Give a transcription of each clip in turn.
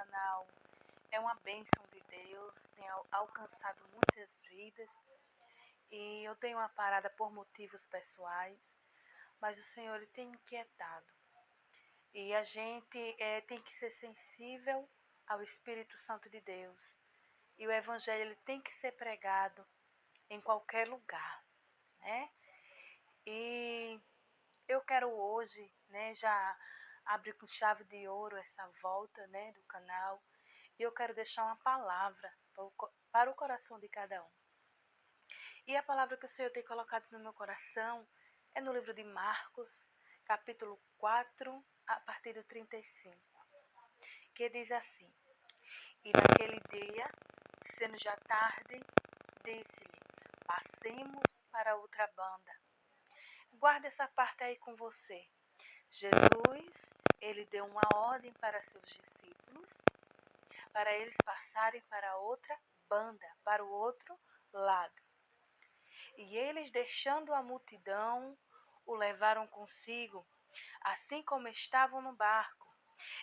canal é uma bênção de Deus, tem alcançado muitas vidas e eu tenho uma parada por motivos pessoais, mas o Senhor ele tem me inquietado. E a gente tem que ser sensível ao Espírito Santo de Deus. E o Evangelho ele tem que ser pregado em qualquer lugar, né? E eu quero hoje, né, já abrir com chave de ouro essa volta, né, do canal. E eu quero deixar uma palavra para o coração de cada um. E a palavra que o Senhor tem colocado no meu coração é no livro de Marcos, capítulo 4, a partir do 35, que diz assim: E naquele dia, sendo já tarde, disse-lhe: Passemos para outra banda. Guarda essa parte aí com você. Jesus, ele deu uma ordem para seus discípulos, para eles passarem para outra banda, para o outro lado. E eles, deixando a multidão, o levaram consigo, assim como estavam no barco.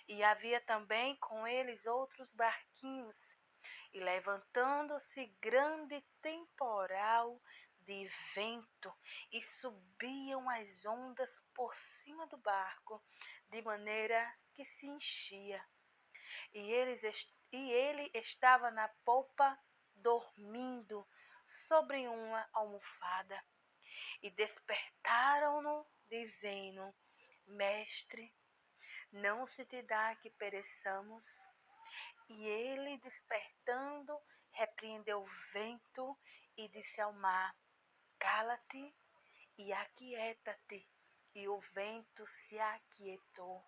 E havia também com eles outros barquinhos. E levantando-se grande temporal de vento, e subiam as ondas por cima do barco, de maneira que se enchia. E ele estava na polpa, dormindo sobre uma almofada. E despertaram-no, dizendo: Mestre, não se te dá que pereçamos? E ele, despertando, repreendeu o vento e disse ao mar: Cala-te e aquieta-te. E o vento se aquietou.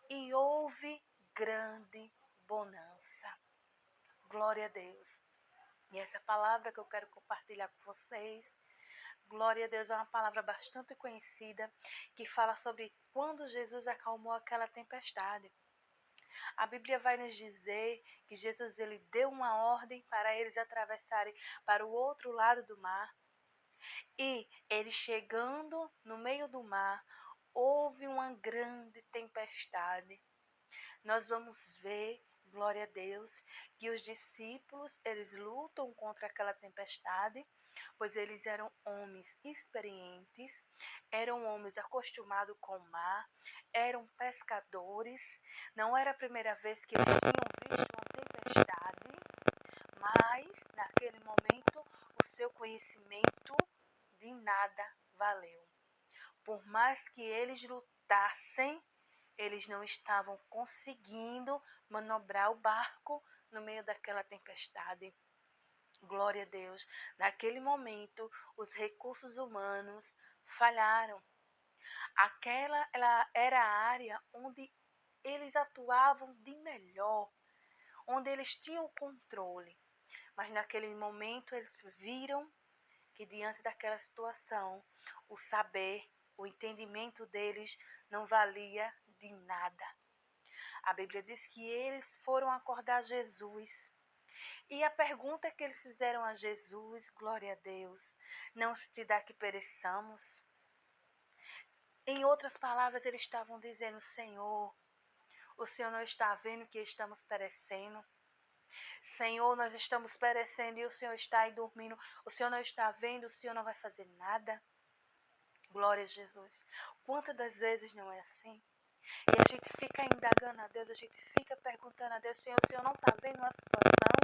E houve grande bonança. Glória a Deus. E essa palavra que eu quero compartilhar com vocês, glória a Deus, é uma palavra bastante conhecida que fala sobre quando Jesus acalmou aquela tempestade. A Bíblia vai nos dizer que Jesus ele deu uma ordem para eles atravessarem para o outro lado do mar. E eles chegando no meio do mar, houve uma grande tempestade. Nós vamos ver, glória a Deus, que os discípulos, eles lutam contra aquela tempestade, pois eles eram homens experientes, eram homens acostumados com o mar, eram pescadores. Não era a primeira vez que eles tinham visto uma tempestade, mas naquele momento o seu conhecimento de nada valeu. Por mais que eles lutassem, eles não estavam conseguindo manobrar o barco no meio daquela tempestade. Glória a Deus. Naquele momento, os recursos humanos falharam. Aquela era a área onde eles atuavam de melhor, onde eles tinham controle. Mas naquele momento eles viram que diante daquela situação, o saber, o entendimento deles não valia de nada. A Bíblia diz que eles foram acordar Jesus. E a pergunta que eles fizeram a Jesus, glória a Deus, não se te dá que pereçamos? Em outras palavras, eles estavam dizendo: Senhor, o Senhor não está vendo que estamos perecendo? Senhor, nós estamos perecendo e o Senhor está aí dormindo. O Senhor não está vendo, o Senhor não vai fazer nada? Glória a Jesus. Quantas das vezes não é assim? E a gente fica indagando a Deus, a gente fica perguntando a Deus: Senhor, o Senhor não está vendo a situação?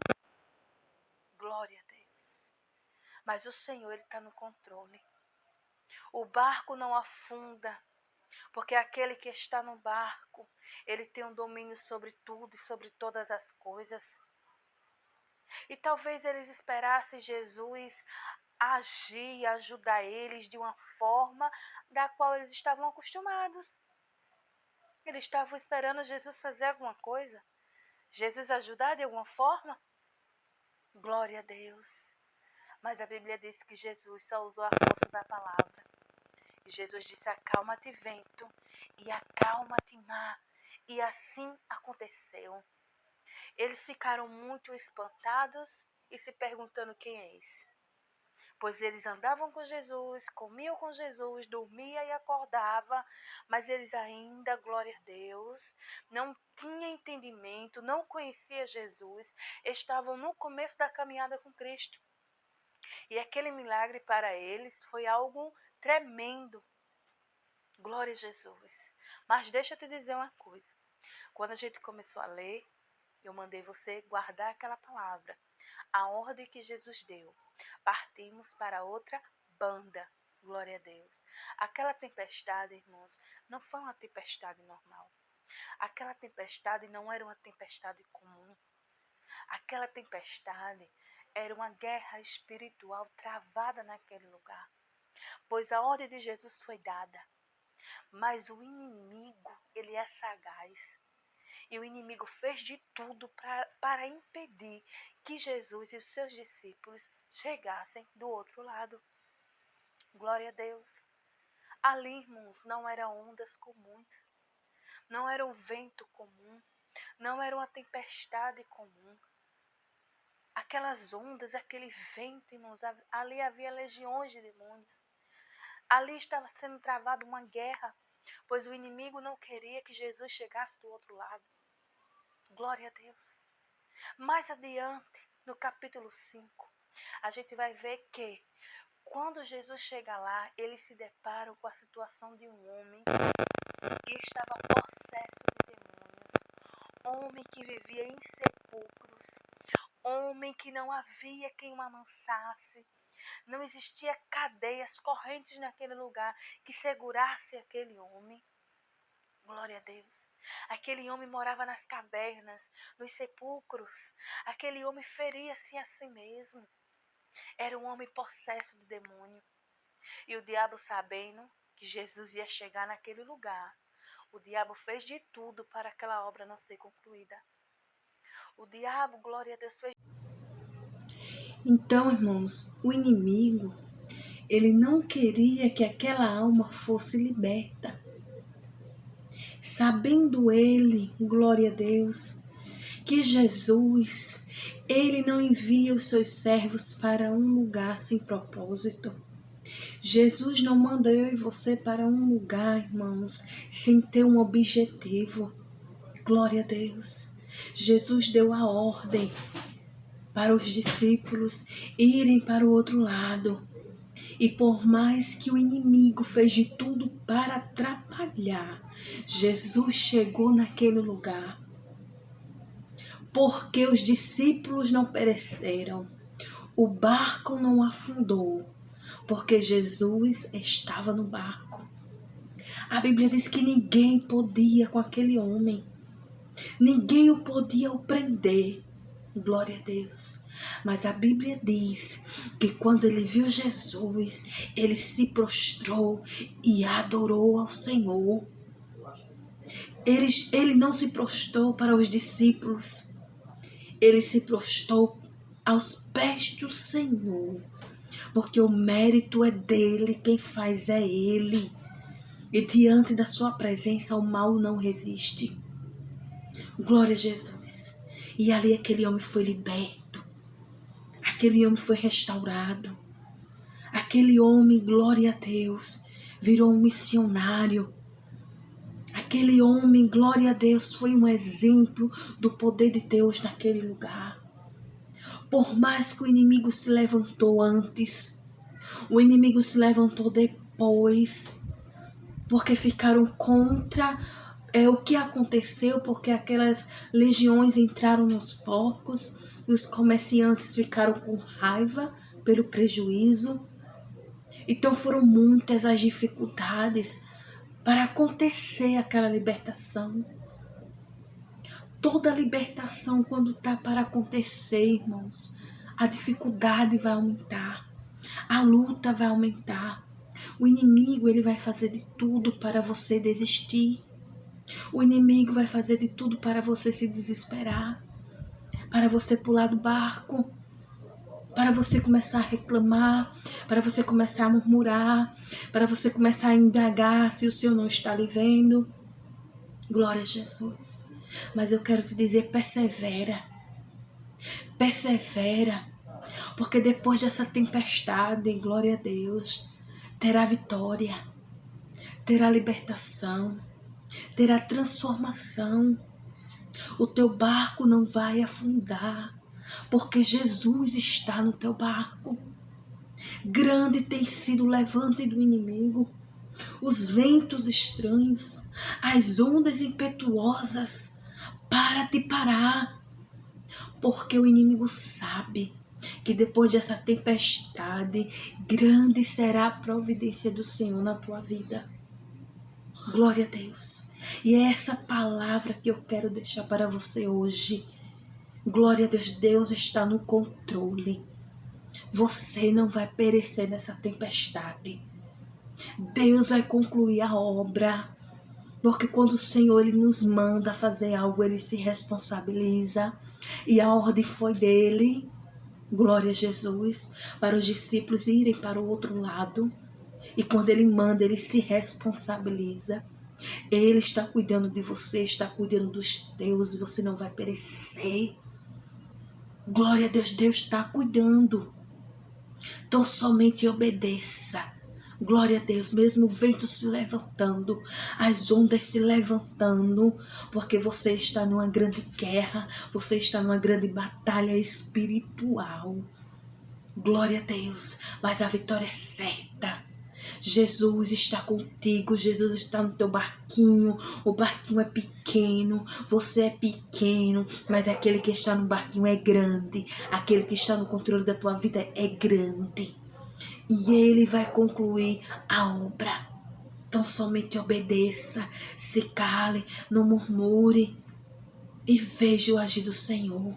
Glória a Deus. Mas o Senhor, Ele está no controle. O barco não afunda, porque aquele que está no barco, ele tem um domínio sobre tudo e sobre todas as coisas. E talvez eles esperassem Jesus agir e ajudar eles de uma forma da qual eles estavam acostumados. Eles estavam esperando Jesus fazer alguma coisa, Jesus ajudar de alguma forma. Glória a Deus. Mas a Bíblia diz que Jesus só usou a força da palavra. E Jesus disse: acalma-te, vento, e acalma-te, mar. E assim aconteceu. Eles ficaram muito espantados e se perguntando: quem é esse? pois eles andavam com Jesus, comiam com Jesus, dormia e acordava, mas eles ainda, glória a Deus, não tinham entendimento, não conhecia Jesus, estavam no começo da caminhada com Cristo. E aquele milagre para eles foi algo tremendo. Glória a Jesus. Mas deixa eu te dizer uma coisa. Quando a gente começou a ler, eu mandei você guardar aquela palavra. A ordem que Jesus deu. Partimos para outra banda. Glória a Deus. Aquela tempestade, irmãos, não foi uma tempestade normal. Aquela tempestade não era uma tempestade comum. Aquela tempestade era uma guerra espiritual travada naquele lugar. Pois a ordem de Jesus foi dada. Mas o inimigo, ele é sagaz. E o inimigo fez de tudo para impedir que Jesus e os seus discípulos chegassem do outro lado. Glória a Deus. Ali, irmãos, não eram ondas comuns. Não era um vento comum. Não era uma tempestade comum. Aquelas ondas, aquele vento, irmãos, ali havia legiões de demônios. Ali estava sendo travada uma guerra, pois o inimigo não queria que Jesus chegasse do outro lado. Glória a Deus. Mais adiante, no capítulo 5, a gente vai ver que quando Jesus chega lá, eles se deparam com a situação de um homem que estava possesso de demônios, homem que vivia em sepulcros, homem que não havia quem o amansasse, não existia cadeias, correntes naquele lugar que segurasse aquele homem. Glória a Deus. Aquele homem morava nas cavernas, nos sepulcros. Aquele homem feria-se a si mesmo. Era um homem possesso de demônio. E o diabo, sabendo que Jesus ia chegar naquele lugar, o diabo fez de tudo para aquela obra não ser concluída. O diabo, glória a Deus, fez. Então, irmãos, o inimigo, ele não queria que aquela alma fosse liberta. Sabendo ele, glória a Deus, que Jesus, ele não envia os seus servos para um lugar sem propósito. Jesus não manda eu e você para um lugar, irmãos, sem ter um objetivo. Glória a Deus. Jesus deu a ordem para os discípulos irem para o outro lado. E por mais que o inimigo fez de tudo para atrapalhar, Jesus chegou naquele lugar. Porque os discípulos não pereceram, o barco não afundou, porque Jesus estava no barco. A Bíblia diz que ninguém podia com aquele homem, ninguém o podia prender. Glória a Deus. Mas a Bíblia diz que quando ele viu Jesus, ele se prostrou e adorou ao Senhor. Ele não se prostrou para os discípulos, ele se prostrou aos pés do Senhor, porque o mérito é dele, quem faz é ele. E diante da sua presença o mal não resiste. Glória a Jesus. E ali aquele homem foi liberto. Aquele homem foi restaurado. Aquele homem, glória a Deus, virou um missionário. Aquele homem, glória a Deus, foi um exemplo do poder de Deus naquele lugar. Por mais que o inimigo se levantou antes, o inimigo se levantou depois, porque ficaram contra o que aconteceu, porque aquelas legiões entraram nos porcos, e os comerciantes ficaram com raiva pelo prejuízo. Então foram muitas as dificuldades para acontecer aquela libertação. Toda libertação, quando está para acontecer, irmãos, a dificuldade vai aumentar, a luta vai aumentar. O inimigo, ele vai fazer de tudo para você desistir. O inimigo vai fazer de tudo para você se desesperar, para você pular do barco, para você começar a reclamar, para você começar a murmurar, para você começar a indagar se o Senhor não está lhe vendo. Glória a Jesus. Mas eu quero te dizer, persevera. Persevera. Porque depois dessa tempestade, glória a Deus, terá vitória, terá libertação, terá transformação. O teu barco não vai afundar, porque Jesus está no teu barco. Grande tem sido o levante do inimigo, os ventos estranhos, as ondas impetuosas para te parar, porque o inimigo sabe que depois dessa tempestade, grande será a providência do Senhor na tua vida. Glória a Deus. E é essa palavra que eu quero deixar para você hoje. Glória a Deus, Deus está no controle. Você não vai perecer nessa tempestade. Deus vai concluir a obra. Porque quando o Senhor ele nos manda fazer algo, ele se responsabiliza. E a ordem foi dele, glória a Jesus, para os discípulos irem para o outro lado. E quando ele manda, ele se responsabiliza. Ele está cuidando de você, está cuidando dos teus, você não vai perecer. Glória a Deus, Deus está cuidando. Então somente obedeça. Glória a Deus, mesmo o vento se levantando, as ondas se levantando, porque você está numa grande guerra, você está numa grande batalha espiritual. Glória a Deus, mas a vitória é certa. Jesus está contigo, Jesus está no teu barquinho, o barquinho é pequeno, você é pequeno, mas aquele que está no barquinho é grande, aquele que está no controle da tua vida é grande, e ele vai concluir a obra. Então somente obedeça, se cale, não murmure, e veja o agir do Senhor,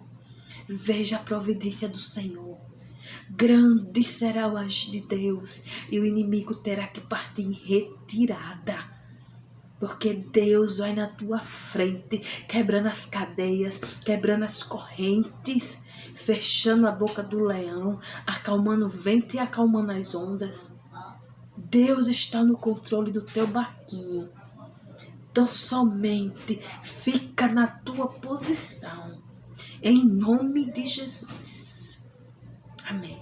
veja a providência do Senhor. Grande será o agir de Deus, e o inimigo terá que partir em retirada, porque Deus vai na tua frente, quebrando as cadeias, quebrando as correntes, fechando a boca do leão, acalmando o vento e acalmando as ondas. Deus está no controle do teu barquinho. Então somente fica na tua posição, em nome de Jesus. Amém.